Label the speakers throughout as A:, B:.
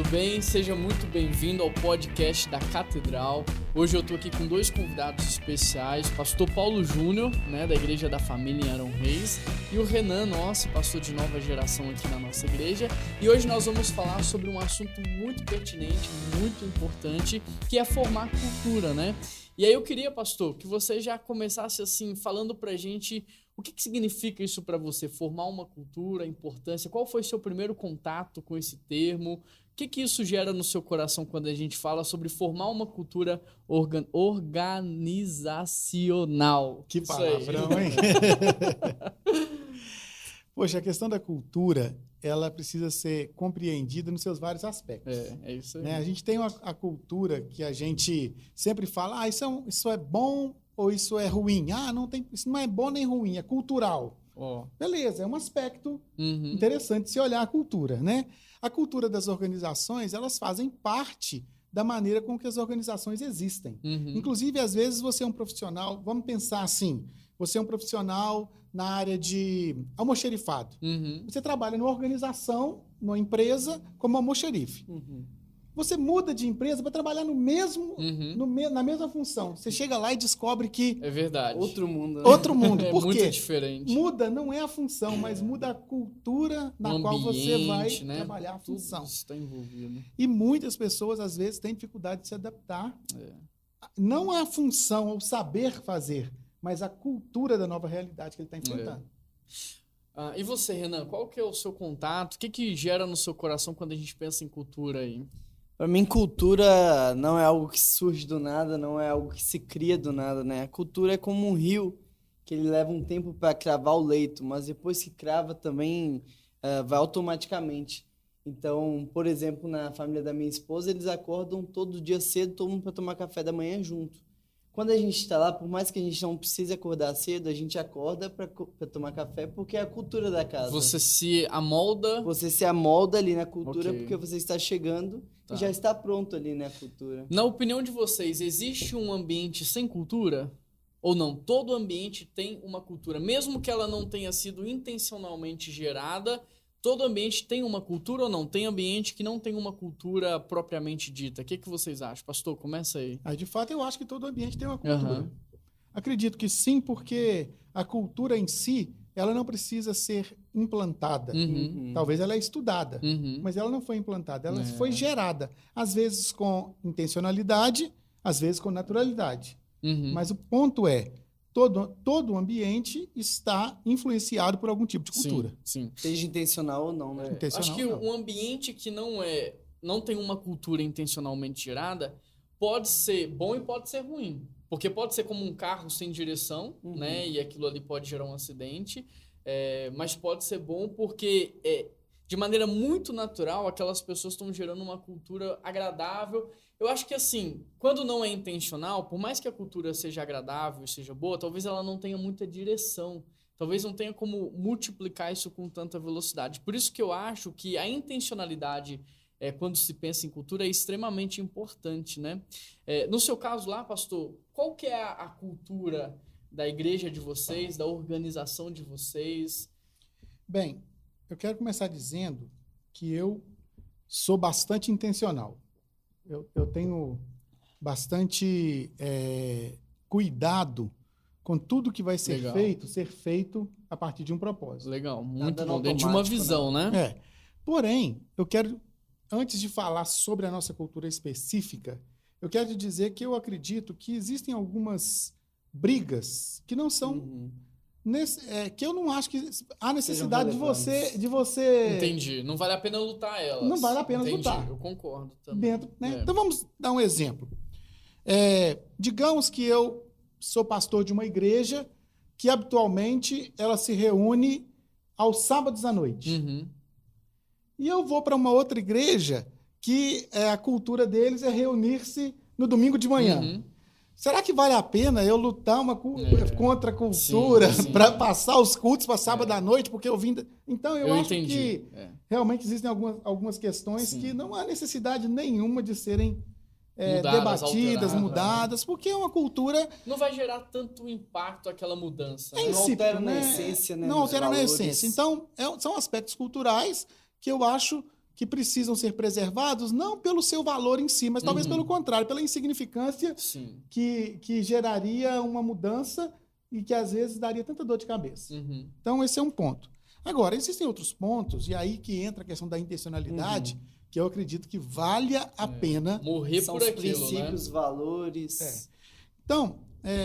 A: tudo bem? Seja muito bem-vindo ao podcast da Catedral. Hoje eu estou aqui com dois convidados especiais, o pastor Paulo Júnior, da Igreja da Família em Arão Reis, e o Renan, nosso pastor de nova geração aqui na nossa igreja. E hoje nós vamos falar sobre um assunto muito pertinente, muito importante, que é formar cultura, E aí eu queria, pastor, que você já começasse assim, falando pra gente o que significa isso para você, formar uma cultura, a importância, qual foi seu primeiro contato com esse termo, o que isso gera no seu coração quando a gente fala sobre formar uma cultura organizacional?
B: Que palavrão, hein? Poxa, a questão da cultura, ela precisa ser compreendida nos seus vários aspectos.
A: É isso aí.
B: A gente tem a cultura que a gente sempre fala, isso é bom ou isso é ruim? Isso não é bom nem ruim, é cultural. Beleza, é um aspecto interessante se olhar a cultura, A cultura das organizações, elas fazem parte da maneira com que as organizações existem. Inclusive, às vezes, você é um profissional, vamos pensar assim, você é um profissional na área de almoxerifado. Você trabalha numa organização, numa empresa, como almoxerife. Você muda de empresa para trabalhar no mesmo, na mesma função. Você chega lá e descobre que...
A: É verdade.
C: Outro mundo.
B: Outro mundo.
A: É
B: Por quê?
A: muito diferente.
B: Muda não é a função, mas muda a cultura na qual você vai trabalhar a função.
A: Tudo está envolvido.
B: E muitas pessoas, às vezes, têm dificuldade de se adaptar. Não a função, o saber fazer, mas a cultura da nova realidade que ele está enfrentando.
A: E você, Renan, qual que é o seu contato? O que gera no seu coração quando a gente pensa em cultura aí?
C: Para mim, cultura não é algo que surge do nada, não é algo que se cria do nada, A cultura é como um rio, que ele leva um tempo para cravar o leito, mas depois que crava também vai automaticamente. Então, por exemplo, na família da minha esposa, eles acordam todo dia cedo, todo mundo para tomar café da manhã junto. Quando a gente está lá, por mais que a gente não precise acordar cedo, a gente acorda para tomar café, porque é a cultura da casa.
A: Você se amolda?
C: Você se amolda ali na cultura, porque você está chegando e já está pronto ali na cultura.
A: Na opinião de vocês, existe um ambiente sem cultura? Ou não? Todo ambiente tem uma cultura. Mesmo que ela não tenha sido intencionalmente gerada, todo ambiente tem uma cultura ou não? Tem ambiente que não tem uma cultura propriamente dita. O que vocês acham? Pastor, começa aí.
B: De fato, eu acho que todo ambiente tem uma cultura. Acredito que sim, porque a cultura em si, ela não precisa ser implantada. Talvez ela é estudada, mas ela não foi implantada. Ela foi gerada, às vezes com intencionalidade, às vezes com naturalidade. Mas o ponto é, todo o ambiente está influenciado por algum tipo de cultura.
A: Sim.
C: Seja intencional ou não,
A: Acho que um ambiente que não tem uma cultura intencionalmente gerada pode ser bom e pode ser ruim. Porque pode ser como um carro sem direção, E aquilo ali pode gerar um acidente. Mas pode ser bom porque, de maneira muito natural, aquelas pessoas estão gerando uma cultura agradável. Eu acho que, assim, quando não é intencional, por mais que a cultura seja agradável e seja boa, talvez ela não tenha muita direção. Talvez não tenha como multiplicar isso com tanta velocidade. Por isso que eu acho que a intencionalidade, quando se pensa em cultura, é extremamente importante, No seu caso lá, pastor, qual que é a cultura da igreja de vocês, da organização de vocês?
B: Bem, eu quero começar dizendo que eu sou bastante intencional. Eu tenho bastante cuidado com tudo que vai ser feito a partir de um propósito.
A: Legal, muito bom. Dentro de uma visão,
B: Porém, eu quero, antes de falar sobre a nossa cultura específica, eu quero te dizer que eu acredito que existem algumas brigas que não são... que eu não acho que há necessidade de você...
A: Entendi. Não vale a pena lutar elas.
B: Não vale a pena lutar.
A: Eu concordo também.
B: Então vamos dar um exemplo. Digamos que eu sou pastor de uma igreja que habitualmente ela se reúne aos sábados à noite. E eu vou para uma outra igreja que a cultura deles é reunir-se no domingo de manhã. Será que vale a pena eu lutar contra a cultura para passar os cultos para sábado à noite? Porque eu vim... Então, eu acho que realmente existem algumas questões que não há necessidade nenhuma de serem debatidas, mudadas, porque é uma cultura...
A: Não vai gerar tanto impacto aquela mudança.
C: Não altera na essência,
B: Não altera na essência. Então, são aspectos culturais que eu acho que precisam ser preservados, não pelo seu valor em si, mas talvez pelo contrário, pela insignificância que geraria uma mudança e que às vezes daria tanta dor de cabeça. Então, esse é um ponto. Agora, existem outros pontos, e aí que entra a questão da intencionalidade, que eu acredito que valha a pena.
A: Morrer
C: São
A: por
C: os
A: aquilo,
C: princípios,
A: né?
C: valores.
B: Então,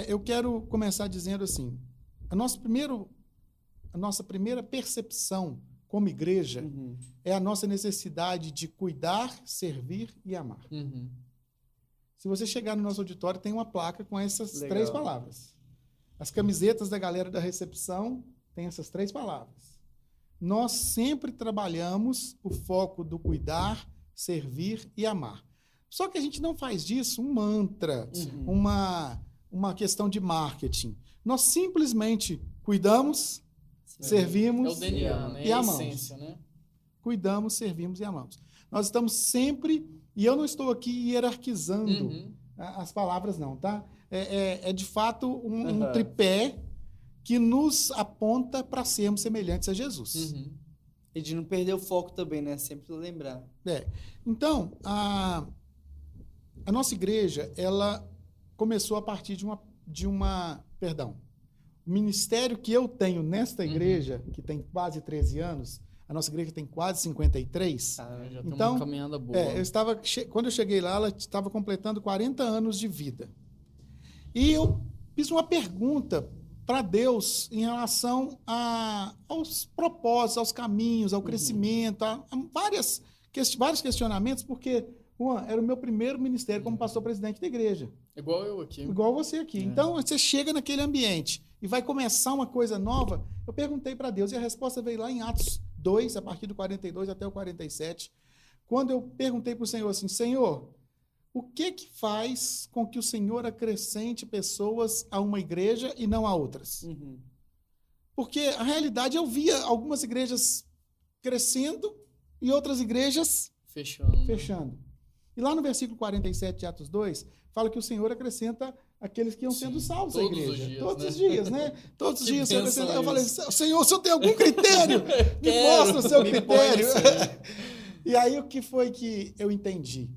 B: eu quero começar dizendo assim, a nossa primeira percepção como igreja é a nossa necessidade de cuidar, servir e amar. Se você chegar no nosso auditório, tem uma placa com essas 3 palavras. As camisetas da galera da recepção têm essas 3 palavras. Nós sempre trabalhamos o foco do cuidar, servir e amar. Só que a gente não faz disso um mantra, uma questão de marketing. Nós simplesmente cuidamos, servimos
A: é o DNA, né?
B: e amamos.
A: A essência, né?
B: Cuidamos, servimos e amamos. Nós estamos sempre, e eu não estou aqui hierarquizando as palavras não, tá? É de fato um tripé que nos aponta para sermos semelhantes a Jesus.
C: E de não perder o foco também, né? Sempre lembrar.
B: Então, a nossa igreja, ela começou a partir perdão, o ministério que eu tenho nesta igreja, que tem quase 13 anos, a nossa igreja tem quase 53.
A: Já tem uma caminhada boa.
B: Quando eu cheguei lá, ela estava completando 40 anos de vida. E eu fiz uma pergunta para Deus em relação aos propósitos, aos caminhos, ao crescimento, a vários questionamentos, porque era o meu primeiro ministério como pastor-presidente da igreja.
A: Igual eu aqui.
B: Igual você aqui. Então, você chega naquele ambiente e vai começar uma coisa nova. Eu perguntei para Deus e a resposta veio lá em Atos 2, a partir do 42 até o 47, quando eu perguntei para o Senhor assim, Senhor, o que faz com que o Senhor acrescente pessoas a uma igreja e não a outras? Porque a realidade eu via algumas igrejas crescendo e outras igrejas fechando. E lá no versículo 47 de Atos 2, fala que o Senhor acrescenta aqueles que iam sendo salvos à igreja. Todos os dias, né? Todos os dias. Senhor acrescenta. Eu falei, Senhor, o Senhor tem algum critério? Me mostra o seu critério. E aí o que foi que eu entendi?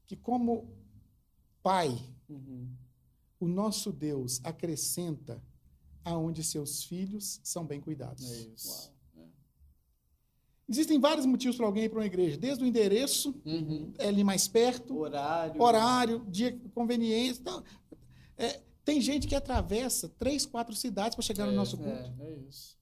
B: Que como Pai, o nosso Deus acrescenta aonde seus filhos são bem cuidados.
A: É isso.
B: Existem vários motivos para alguém ir para uma igreja, desde o endereço, ali mais perto, horário, dia conveniente. Então, tem gente que atravessa 3, 4 cidades para chegar no nosso culto.
A: É isso.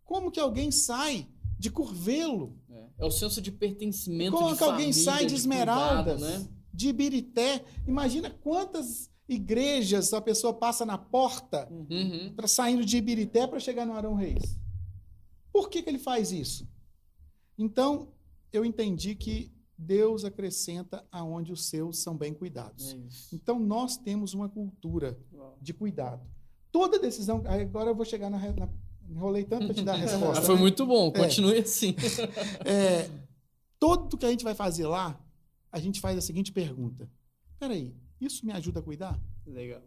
B: Como que alguém sai de Curvelo?
A: É o senso de pertencimento,
B: Como
A: de
B: que alguém
A: família,
B: sai de Esmeraldas,
A: cuidado, né?
B: de Ibirité? Imagina quantas igrejas a pessoa passa na porta para saindo de Ibirité para chegar no Arão Reis. Por que ele faz isso? Então, eu entendi que Deus acrescenta aonde os seus são bem cuidados. Então, nós temos uma cultura de cuidado. Toda decisão... Agora eu vou chegar enrolei tanto para te dar a resposta.
A: Foi muito bom, continue assim.
B: Tudo que a gente vai fazer lá, a gente faz a seguinte pergunta. Peraí, isso me ajuda a cuidar?
C: Legal.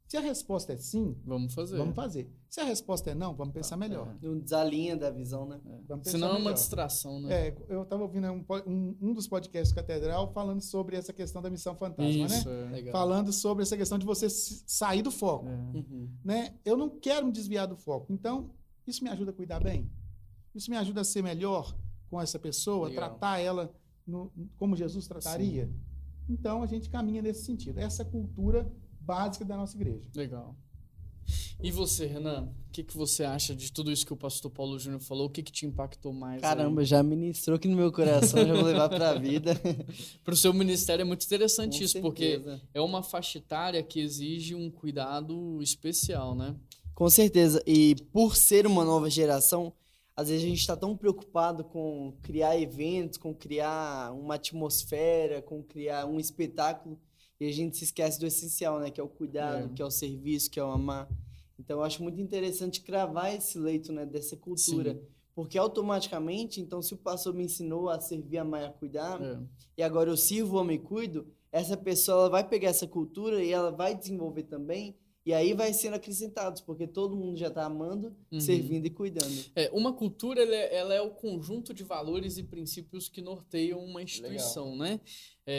B: Se a resposta é sim,
A: vamos fazer. Se a resposta é não, vamos pensar melhor.
C: Não desalinha da visão, né?
A: Senão é uma distração, né?
B: Eu estava ouvindo um dos podcasts do Catedral falando sobre essa questão da missão fantasma,
A: Isso,
B: né?
A: Legal.
B: Falando sobre essa questão de você sair do foco. Né? Eu não quero me desviar do foco. Então, isso me ajuda a cuidar bem? Isso me ajuda a ser melhor com essa pessoa?
A: Legal.
B: Tratar ela como Jesus trataria? Sim. Então, a gente caminha nesse sentido. Essa cultura básica da nossa igreja.
A: Legal. E você, Renan? O que você acha de tudo isso que o pastor Paulo Júnior falou? O que te impactou mais?
C: Caramba, já ministrou aqui no meu coração, já vou levar para a vida.
A: Para o seu ministério é muito interessante isso, porque é uma faixa etária que exige um cuidado especial, né?
C: Com certeza. E por ser uma nova geração, às vezes a gente está tão preocupado com criar eventos, com criar uma atmosfera, com criar um espetáculo, e a gente se esquece do essencial, né? Que é o cuidado, que é o serviço, que é o amar. Então, eu acho muito interessante cravar esse leito, né? Dessa cultura. Sim. Porque automaticamente, então, se o pastor me ensinou a servir, amar e a cuidar, e agora eu sirvo, amo e cuido, essa pessoa ela vai pegar essa cultura e ela vai desenvolver também, E aí vai sendo acrescentados, porque todo mundo já está amando, servindo e cuidando.
A: Uma cultura, ela é o conjunto de valores e princípios que norteiam uma instituição, né?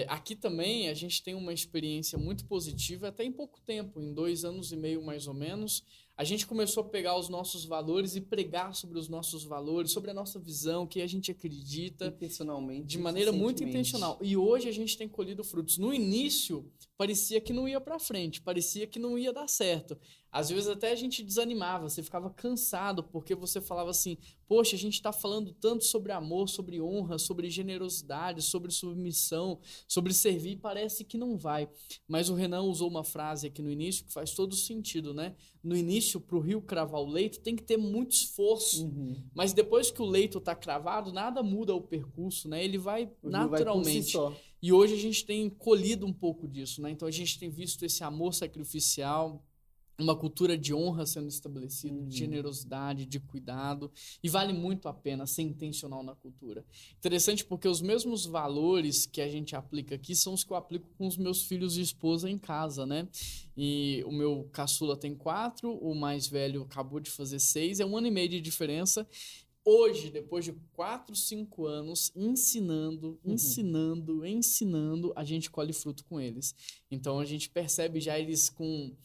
A: Aqui também a gente tem uma experiência muito positiva, até em pouco tempo, em 2 anos e meio mais ou menos, a gente começou a pegar os nossos valores e pregar sobre os nossos valores, sobre a nossa visão, o que a gente acredita.
C: Intencionalmente.
A: De maneira muito intencional. E hoje a gente tem colhido frutos. No início, parecia que não ia para frente, parecia que não ia dar certo. Às vezes até a gente desanimava, você ficava cansado, porque você falava assim, poxa, a gente está falando tanto sobre amor, sobre honra, sobre generosidade, sobre submissão, sobre servir, parece que não vai. Mas o Renan usou uma frase aqui no início que faz todo sentido, né? No início, para o rio cravar o leito, tem que ter muito esforço. Mas depois que o leito está cravado, nada muda o percurso, né? Ele vai naturalmente. Vai e hoje a gente tem colhido um pouco disso, né? Então a gente tem visto esse amor sacrificial, uma cultura de honra sendo estabelecida, de generosidade, de cuidado, e vale muito a pena ser intencional na cultura. Interessante porque os mesmos valores que a gente aplica aqui são os que eu aplico com os meus filhos e esposa em casa, né? E o meu caçula tem 4, o mais velho acabou de fazer 6, é 1 ano e meio de diferença. Hoje, depois de 4, 5 anos, ensinando, a gente colhe fruto com eles. Então, a gente percebe já eles com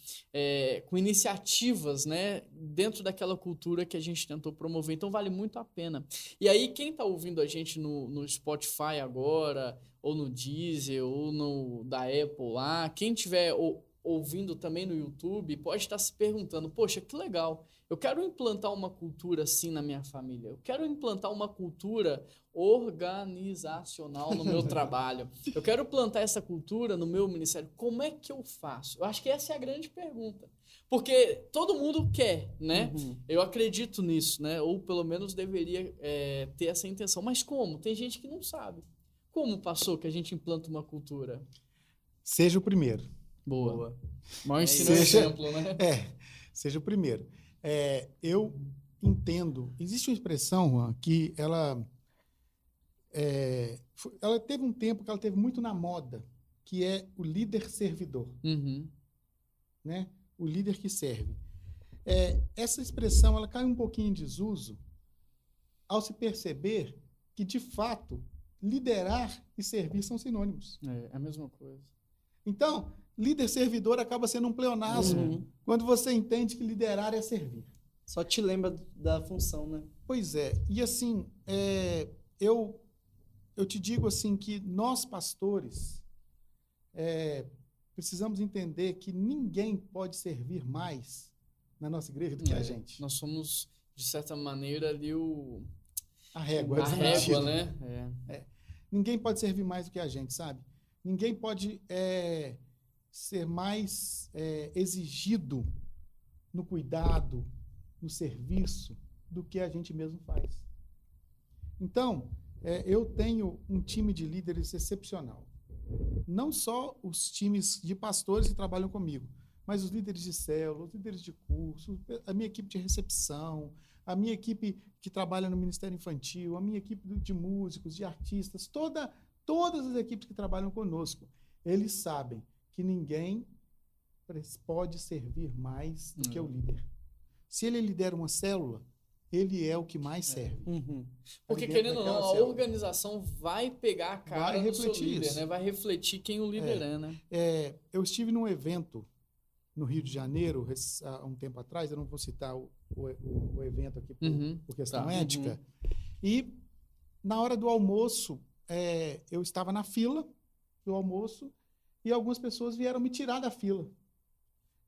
A: iniciativas, né, dentro daquela cultura que a gente tentou promover. Então, vale muito a pena. E aí, quem está ouvindo a gente no Spotify agora, ou no Deezer, ou no da Apple lá, quem tiver ouvindo também no YouTube, pode estar se perguntando, poxa, que legal, eu quero implantar uma cultura assim na minha família, eu quero implantar uma cultura organizacional no meu trabalho, eu quero plantar essa cultura no meu ministério, como é que eu faço? Eu acho que essa é a grande pergunta, porque todo mundo quer, né? Eu acredito nisso, né? Ou pelo menos deveria ter essa intenção, mas como? Tem gente que não sabe. Como, pastor, que a gente implanta uma cultura?
B: Seja o primeiro.
A: Boa. Maior ensino exemplo, né?
B: Seja o primeiro. Eu entendo. Existe uma expressão, Juan, que ela teve um tempo que ela teve muito na moda, que é o líder servidor. Né? O líder que serve. Essa expressão ela cai um pouquinho em desuso ao se perceber que, de fato, liderar e servir são sinônimos.
A: É a mesma coisa.
B: Então, líder servidor acaba sendo um pleonasmo quando você entende que liderar é servir.
C: Só te lembra da função, né?
B: Pois é. E assim, eu te digo assim que nós, pastores, precisamos entender que ninguém pode servir mais na nossa igreja do que a gente.
A: Nós somos, de certa maneira, ali
B: a régua,
A: né?
B: Ninguém pode servir mais do que a gente, sabe? Ninguém pode ser mais exigido no cuidado, no serviço, do que a gente mesmo faz. Então, eu tenho um time de líderes excepcional. Não só os times de pastores que trabalham comigo, mas os líderes de célula, os líderes de curso, a minha equipe de recepção, a minha equipe que trabalha no Ministério Infantil, a minha equipe de músicos, de artistas, todas as equipes que trabalham conosco, eles sabem que ninguém pode servir mais do que o líder. Se ele lidera uma célula, ele é o que mais serve.
A: Porque, querendo ou não, a organização vai pegar a cara do seu líder, né? Vai refletir quem o líder é, né?
B: Eu estive num evento no Rio de Janeiro, há um tempo atrás, eu não vou citar o evento aqui por questão ética, e na hora do almoço, eu estava na fila do almoço e algumas pessoas vieram me tirar da fila.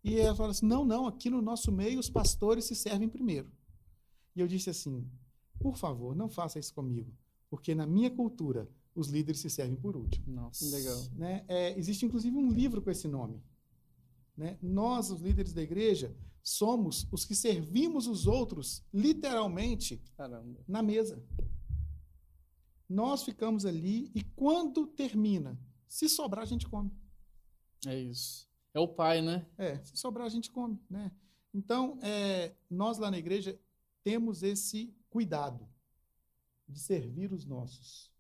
B: E elas falaram assim, não, aqui no nosso meio os pastores se servem primeiro. E eu disse assim, por favor, não faça isso comigo, porque na minha cultura os líderes se servem por último.
A: Nossa,
C: legal.
B: Né? Existe inclusive um livro com esse nome. Né? Nós, os líderes da igreja, somos os que servimos os outros, literalmente, na mesa. Nós ficamos ali e quando termina, se sobrar, a gente come.
A: É isso. É o pai, né?
B: Se sobrar, a gente come. Né? Então, nós lá na igreja temos esse cuidado de servir os nossos.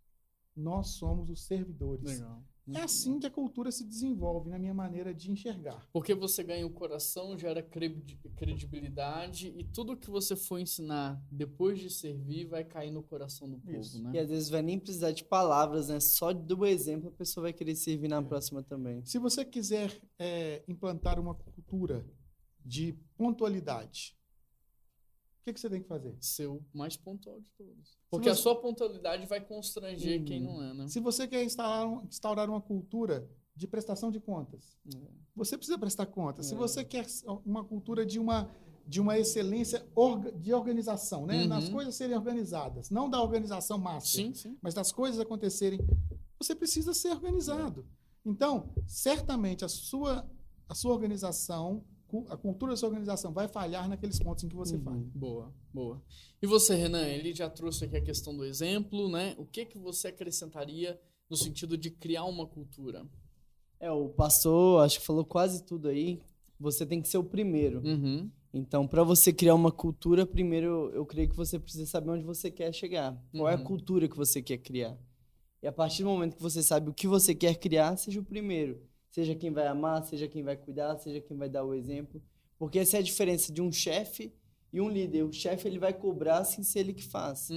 B: Nós somos os servidores.
A: Legal.
B: É assim que a cultura se desenvolve, na minha maneira de enxergar.
A: Porque você ganha o coração, gera credibilidade e tudo que você for ensinar depois de servir vai cair no coração do povo, né?
C: E às vezes vai nem precisar de palavras, né? Só do exemplo a pessoa vai querer servir na próxima também.
B: Se você quiser implantar uma cultura de pontualidade, o que você tem que fazer?
A: Ser o mais pontual de todos. Porque a sua pontualidade vai constranger quem não é, né?
B: Se você quer instaurar uma cultura de prestação de contas, você precisa prestar contas. Se você quer uma cultura de uma excelência de organização, né? Nas coisas serem organizadas, não da organização master, mas das coisas acontecerem, você precisa ser organizado. Então, certamente a sua organização, a cultura da sua organização vai falhar naqueles pontos em que você falha.
A: Boa, boa. E você, Renan, ele já trouxe aqui a questão do exemplo, né? O que você acrescentaria no sentido de criar uma cultura?
C: O pastor, acho que falou quase tudo aí. Você tem que ser o primeiro. Então, para você criar uma cultura, primeiro eu creio que você precisa saber onde você quer chegar. Qual é a cultura que você quer criar? E a partir do momento que você sabe o que você quer criar, seja o primeiro. Seja quem vai amar, seja quem vai cuidar, seja quem vai dar o exemplo. Porque essa é a diferença de um chefe e um líder. O chefe ele vai cobrar sem ser ele que faz.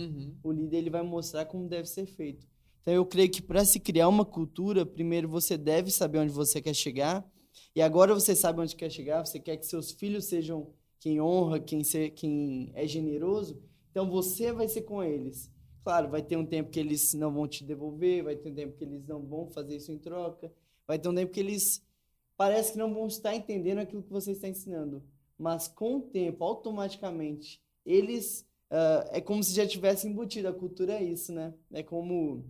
C: O líder ele vai mostrar como deve ser feito. Então eu creio que para se criar uma cultura, primeiro você deve saber onde você quer chegar. E agora você sabe onde quer chegar, você quer que seus filhos sejam quem honra, quem é generoso. Então você vai ser com eles. Claro, vai ter um tempo que eles não vão te devolver, vai ter um tempo que eles não vão fazer isso em troca. Vai ter um tempo que eles parece que não vão estar entendendo aquilo que você está ensinando. Mas com o tempo, automaticamente, eles... é como se já tivessem embutido. A cultura é isso, né? É como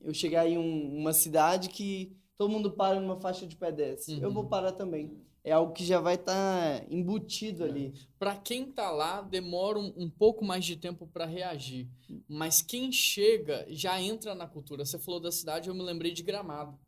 C: eu chegar em uma cidade que todo mundo para numa faixa de pedestre. Eu vou parar também. É algo que já vai estar embutido ali.
A: Para quem está lá, demora um pouco mais de tempo para reagir. Mas quem chega já entra na cultura. Você falou da cidade, eu me lembrei de Gramado.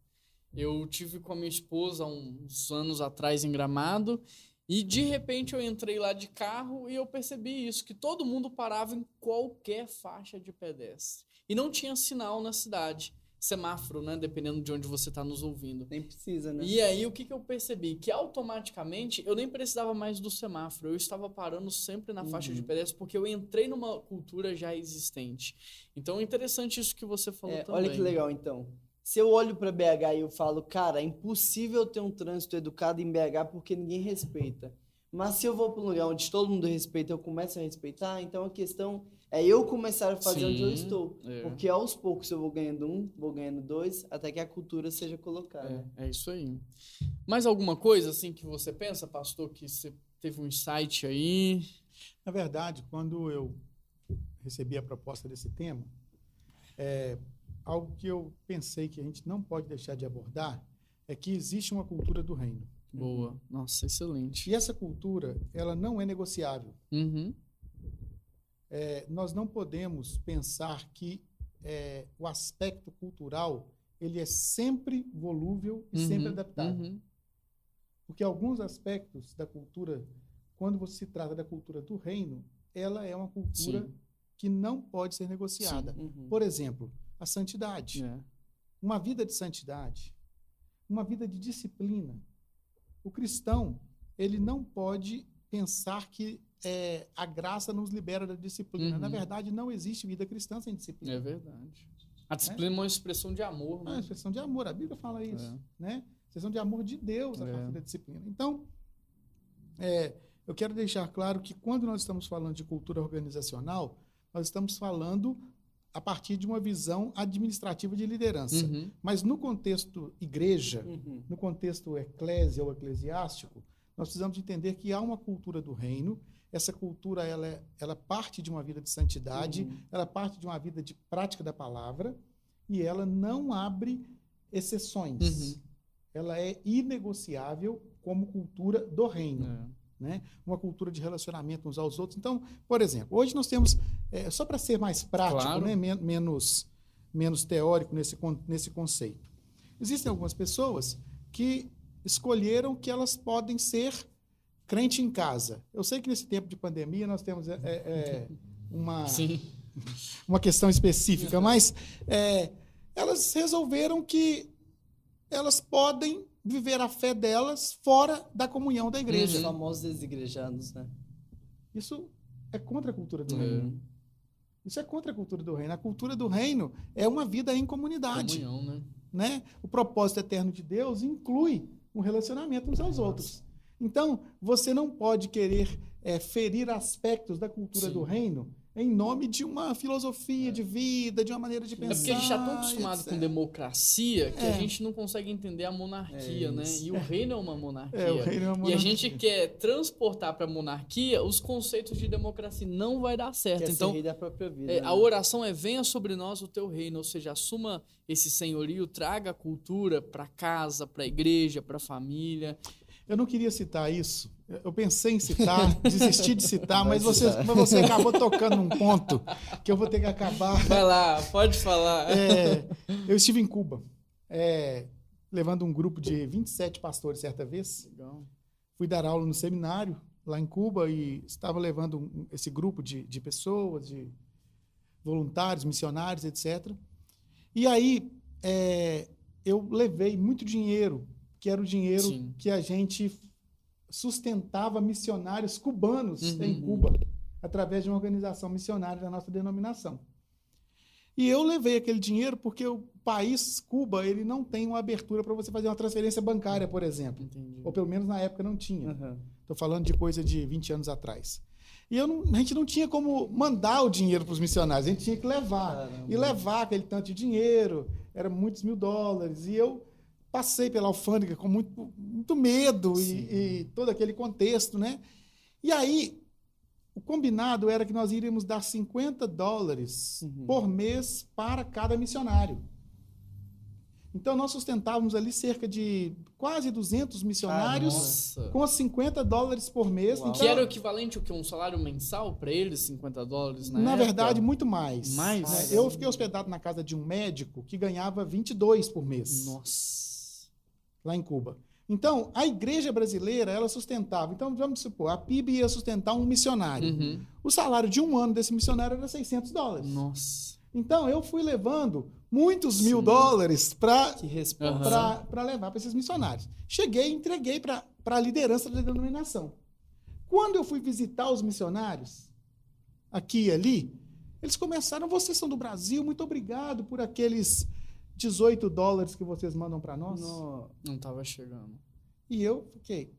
A: Eu tive com a minha esposa uns anos atrás em Gramado e de repente eu entrei lá de carro e eu percebi isso, que todo mundo parava em qualquer faixa de pedestre. E não tinha sinal na cidade. Semáforo, né? Dependendo de onde você está nos ouvindo.
C: Nem precisa, né?
A: E aí o que eu percebi? Que automaticamente eu nem precisava mais do semáforo. Eu estava parando sempre na faixa de pedestre porque eu entrei numa cultura já existente. Então é interessante isso que você falou também.
C: Olha que legal, então. Se eu olho para BH e eu falo, cara, é impossível ter um trânsito educado em BH porque ninguém respeita. Mas se eu vou para um lugar onde todo mundo respeita, eu começo a respeitar, então a questão é eu começar a fazer onde eu estou. Porque aos poucos eu vou ganhando vou ganhando dois, até que a cultura seja colocada.
A: É isso aí. Mais alguma coisa assim que você pensa, pastor, que você teve um insight aí?
B: Na verdade, quando eu recebi a proposta desse tema, algo que eu pensei que a gente não pode deixar de abordar é que existe uma cultura do reino.
A: Boa. Nossa, excelente.
B: E essa cultura, ela não é negociável. Nós não podemos pensar que o aspecto cultural ele é sempre volúvel e sempre adaptável. Porque alguns aspectos da cultura, quando se trata da cultura do reino, ela é uma cultura que não pode ser negociada. Por exemplo, a santidade. Uma vida de santidade, uma vida de disciplina. O cristão, ele não pode pensar que a graça nos libera da disciplina. Na verdade, não existe vida cristã sem disciplina.
A: É verdade. A disciplina é uma expressão de amor.
B: É uma expressão de amor. A Bíblia fala isso. Né? Expressão de amor de Deus a partir da disciplina. Então, eu quero deixar claro que quando nós estamos falando de cultura organizacional, nós estamos falando a partir de uma visão administrativa de liderança. Mas no contexto igreja, no contexto eclésia ou eclesiástico, nós precisamos entender que há uma cultura do reino. Essa cultura ela parte de uma vida de santidade, ela parte de uma vida de prática da palavra e ela não abre exceções. Ela é inegociável como cultura do reino. Né? Uma cultura de relacionamento uns aos outros. Então, por exemplo, hoje nós temos, só para ser mais prático, né? menos teórico nesse conceito, existem algumas pessoas que escolheram que elas podem ser crente em casa. Eu sei que nesse tempo de pandemia nós temos uma questão específica, mas elas resolveram que elas podem viver a fé delas fora da comunhão da igreja.
C: Os famosos desigrejados, né?
B: Isso é contra a cultura do reino. Isso é contra a cultura do reino. A cultura do reino é uma vida em comunidade.
A: Comunhão,
B: né? O propósito eterno de Deus inclui um relacionamento uns aos outros. Então, você não pode querer ferir aspectos da cultura do reino em nome de uma filosofia de vida, de uma maneira de pensar.
A: É porque a gente está tão acostumado com democracia que a gente não consegue entender a monarquia, né? E o reino é uma monarquia.
B: O reino é uma monarquia.
A: E a gente quer transportar para a monarquia os conceitos de democracia. Não vai dar certo.
C: Quer
A: então,
C: ser rei da própria vida, né?
A: A oração venha sobre nós o teu reino, ou seja, assuma esse senhorio, traga a cultura para casa, para a igreja, para a família.
B: Eu não queria citar isso. Eu pensei em citar, desisti de citar, mas você acabou tocando num ponto que eu vou ter que acabar.
A: Vai lá, pode falar.
B: Eu estive em Cuba, levando um grupo de 27 pastores certa vez.
A: Legal.
B: Fui dar aula no seminário lá em Cuba e estava levando esse grupo de pessoas, de voluntários, missionários, etc. E aí eu levei muito dinheiro, que era o dinheiro que a gente sustentava missionários cubanos em Cuba, através de uma organização missionária da nossa denominação. E eu levei aquele dinheiro porque o país, Cuba, ele não tem uma abertura para você fazer uma transferência bancária, por exemplo.
A: Entendi.
B: Ou pelo menos na época não tinha. Estou falando de coisa de 20 anos atrás. E a gente não tinha como mandar o dinheiro para os missionários, a gente tinha que levar.
C: Caramba.
B: E levar aquele tanto de dinheiro, era muitos $1000. E eu passei pela alfândega com muito medo e todo aquele contexto, né? E aí, o combinado era que nós iríamos dar $50 por mês para cada missionário. Então, nós sustentávamos ali cerca de quase 200 missionários com $50 por mês. Então,
A: que era o equivalente a um salário mensal para eles, $50
B: na verdade, muito mais.
A: Mais?
B: Né? Eu fiquei hospedado na casa de um médico que ganhava $22 por mês.
A: Nossa!
B: Lá em Cuba. Então, a igreja brasileira, ela sustentava. Então, vamos supor, a PIB ia sustentar um missionário. O salário de um ano desse missionário era $600.
A: Nossa!
B: Então, eu fui levando muitos $1000 para levar para esses missionários. Cheguei e entreguei para a liderança da denominação. Quando eu fui visitar os missionários, aqui e ali, eles começaram, vocês são do Brasil, muito obrigado por aqueles $18 que vocês mandam para nós.
A: Não estava chegando.
B: E eu fiquei,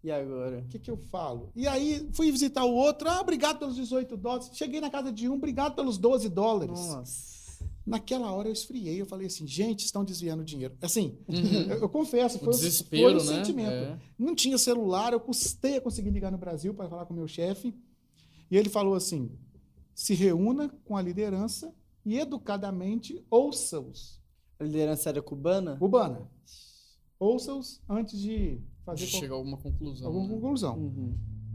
C: e agora?
B: o que eu falo? E aí fui visitar o outro, obrigado pelos $18. Cheguei na casa de um, obrigado pelos $12.
C: Nossa.
B: Naquela hora eu esfriei, eu falei assim, gente, estão desviando dinheiro. Assim, eu confesso, foi
A: desespero,
B: o sentimento. Não tinha celular, eu custei a conseguir ligar no Brasil para falar com o meu chefe. E ele falou assim, se reúna com a liderança e educadamente ouça-os.
C: A liderança era cubana?
B: Cubana. Ouça-os antes de fazer
A: chegar a alguma conclusão.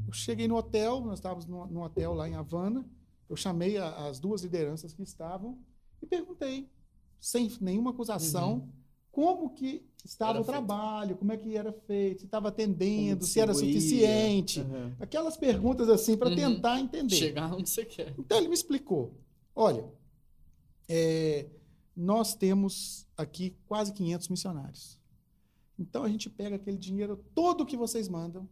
B: Eu cheguei no hotel, nós estávamos num hotel lá em Havana, eu chamei as duas lideranças que estavam e perguntei, sem nenhuma acusação, como que estava o trabalho, como é que era feito, se estava atendendo, se era suficiente. Aquelas perguntas assim para tentar entender.
A: Chegar onde você quer.
B: Então ele me explicou, olha, nós temos aqui quase 500 missionários. Então, a gente pega aquele dinheiro todo que vocês mandam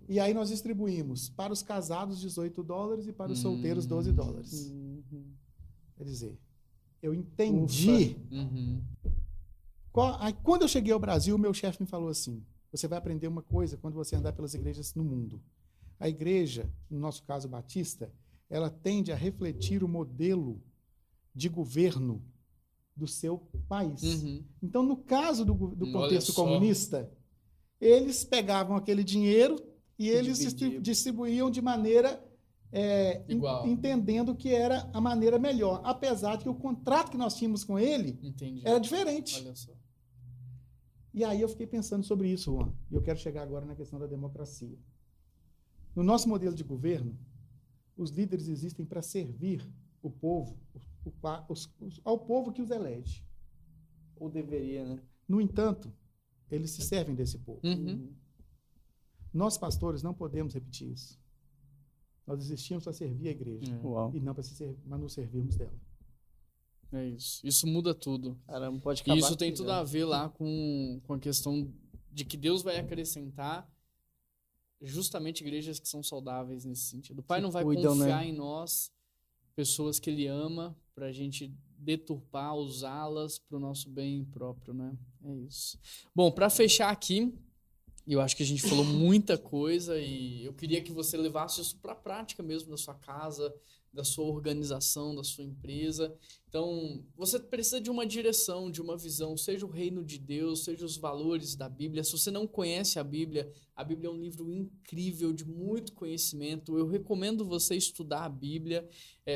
B: e aí nós distribuímos para os casados $18 e para os solteiros $12. Quer dizer, eu entendi. Quando eu cheguei ao Brasil, o meu chefe me falou assim, você vai aprender uma coisa quando você andar pelas igrejas no mundo. A igreja, no nosso caso batista, ela tende a refletir o modelo de governo do seu país. Então, no caso do contexto comunista, eles pegavam aquele dinheiro e eles distribuíam de maneira entendendo que era a maneira melhor, apesar de que o contrato que nós tínhamos com ele era diferente.
A: Olha só.
B: E aí eu fiquei pensando sobre isso, Juan, e eu quero chegar agora na questão da democracia. No nosso modelo de governo, os líderes existem para servir o povo, ao povo que os elege.
C: Ou deveria, né?
B: No entanto, eles se servem desse povo. Nós, pastores, não podemos repetir isso. Nós existimos para servir a igreja e não para nos servirmos dela.
A: É isso. Isso muda tudo.
C: Caramba, pode acabar.
A: E isso tem tudo a ver lá com a questão de que Deus vai acrescentar justamente igrejas que são saudáveis nesse sentido. O Pai não vai confiar em nós, pessoas que Ele ama, pra gente deturpar, usá-las pro nosso bem próprio, né? É isso. Bom, para fechar aqui, eu acho que a gente falou muita coisa e eu queria que você levasse isso pra prática mesmo da sua casa, da sua organização, da sua empresa. Então, você precisa de uma direção, de uma visão, seja o reino de Deus, seja os valores da Bíblia. Se você não conhece a Bíblia é um livro incrível, de muito conhecimento. Eu recomendo você estudar a Bíblia.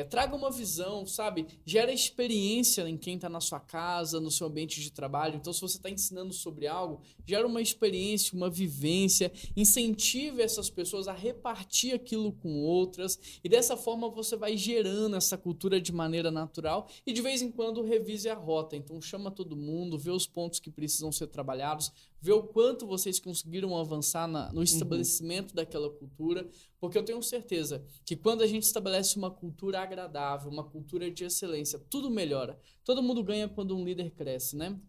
A: Traga uma visão, sabe? Gera experiência em quem está na sua casa, no seu ambiente de trabalho. Então, se você está ensinando sobre algo, gera uma experiência, uma vivência. Incentive essas pessoas a repartir aquilo com outras. E dessa forma, você vai gerando essa cultura de maneira natural. E de vez em quando revise a rota. Então chama todo mundo, vê os pontos que precisam ser trabalhados, vê o quanto vocês conseguiram avançar no estabelecimento daquela cultura, porque eu tenho certeza que quando a gente estabelece uma cultura agradável, uma cultura de excelência, tudo melhora. Todo mundo ganha quando um líder cresce, né?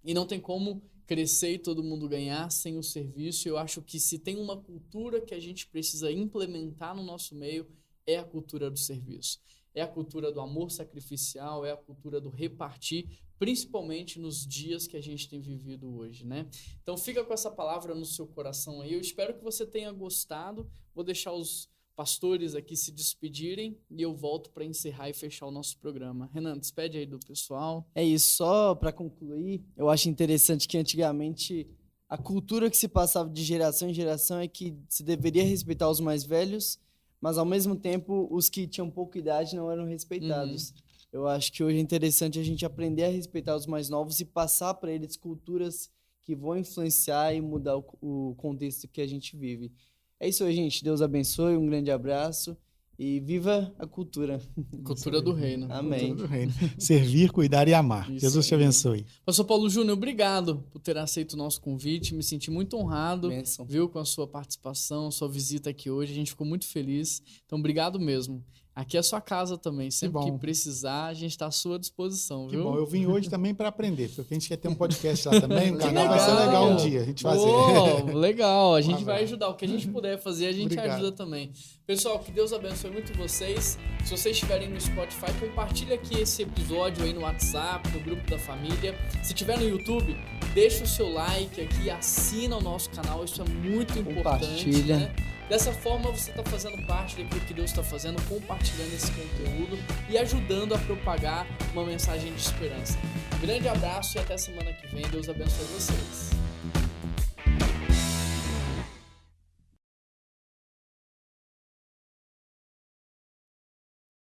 A: E não tem como crescer e todo mundo ganhar sem o serviço. Eu acho que se tem uma cultura que a gente precisa implementar no nosso meio, é a cultura do serviço. É a cultura do amor sacrificial, é a cultura do repartir, principalmente nos dias que a gente tem vivido hoje, né? Então fica com essa palavra no seu coração aí. Eu espero que você tenha gostado. Vou deixar os pastores aqui se despedirem e eu volto para encerrar e fechar o nosso programa. Renan, despede aí do pessoal.
C: É isso, só para concluir, eu acho interessante que antigamente a cultura que se passava de geração em geração é que se deveria respeitar os mais velhos, mas ao mesmo tempo os que tinham pouca idade não eram respeitados. Eu acho que hoje é interessante a gente aprender a respeitar os mais novos e passar para eles culturas que vão influenciar e mudar o contexto que a gente vive. É isso aí, gente. Deus abençoe, um grande abraço e viva a cultura.
A: Cultura do reino.
C: Amém.
B: Cultura do reino. Servir, cuidar e amar.
A: Isso
B: Jesus te abençoe.
A: Pastor Paulo Júnior, obrigado por ter aceito o nosso convite. Me senti muito honrado, viu, com a sua participação, sua visita aqui hoje. A gente ficou muito feliz. Então, obrigado mesmo. Aqui é a sua casa também. Sempre que precisar, a gente está à sua disposição, viu?
B: Que bom. Eu vim hoje também para aprender, porque a gente quer ter um podcast lá também. O canal vai ser legal um dia a gente fazer.
A: Legal. A gente vai ajudar. O que a gente puder fazer, a gente ajuda também. Pessoal, que Deus abençoe muito vocês. Se vocês estiverem no Spotify, compartilhe aqui esse episódio aí no WhatsApp, no grupo da família. Se estiver no YouTube, deixa o seu like aqui, assina o nosso canal. Isso é muito importante.
C: Compartilha.
A: Né? Dessa forma, você está fazendo parte daquilo que Deus está fazendo, compartilhando esse conteúdo e ajudando a propagar uma mensagem de esperança. Um grande abraço e até semana que vem. Deus abençoe vocês.